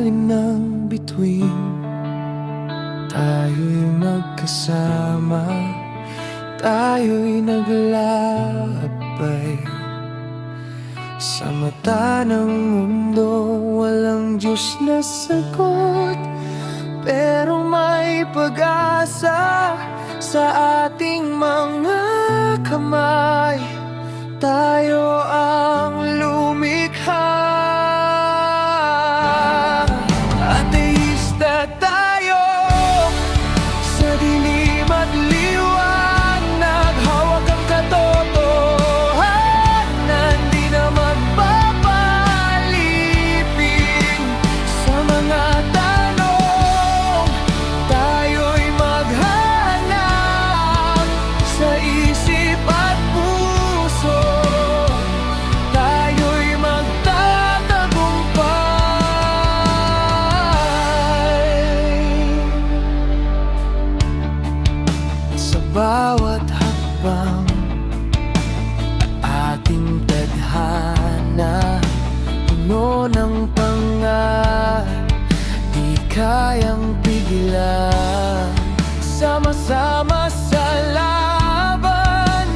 ilalim ng bituin, tayo'y magkasama, tayo'y naglalakbay. Sa mata ng mundo, walang Diyos na sagot, pero may pag-asa sa ating mga kamay. Tayo ang lumikha. Ateista tayo, sa dilim at liwanag, hawak ang katotohanan, di na magpapalipin sa mga tanong. Tayo'y maghanap sa isip at puso, tayo'y magtatagumpay. Sa bawat hakbang ating tadhana, puno ng pangarap, di kayang pigilan. Sama-sama sa laban,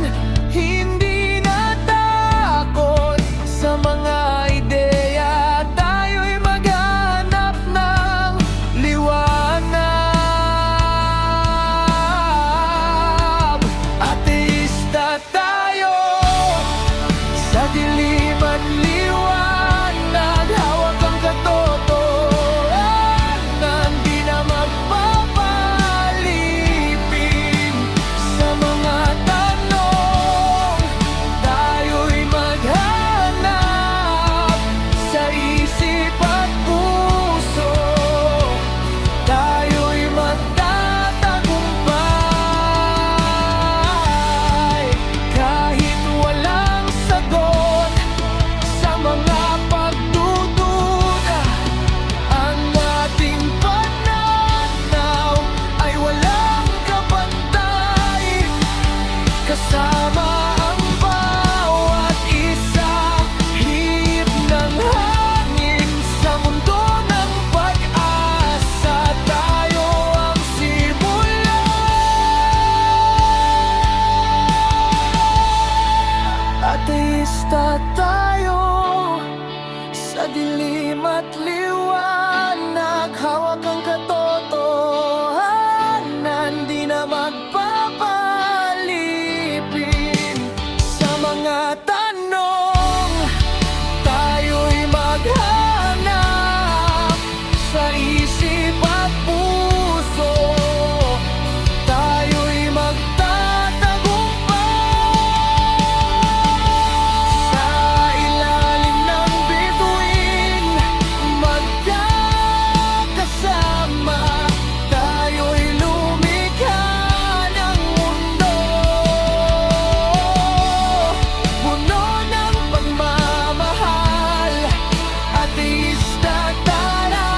hindi natakot sa mga ideya, tayo'y maghanap ng liwanag. Ateista tayo, sa dilim at liwanag, hawak ang katotohanan, di na magpapalipin sa mga tanong. Tayo'y maghanap sa isip at puso, tayo'y magtatagumpay. Kahit walang sagot sa mga pagdududa, ang ating pananaw ay walang kapantay. Kasama ang bawat isa, hip ng hangin sa mundo ng pag-asa, tayo ang simula. Ateista tayo, sa dilim at liwanag, hawak ang katotohanan, di na magpapalipin sa mga tanong. Tayo'y maghanap sa isip at puso, tayo'y magtatagumpay. Sa ilalim ng bituin, magkakasama, tayo'y lumikha ng mundo, puno ng pagmamahal. Ateista tayo,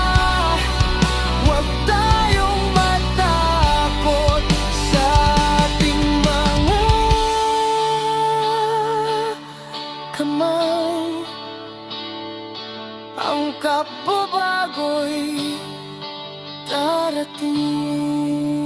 huwag tayong matakot sa ating mga kamay. Ang kapabago'y darating.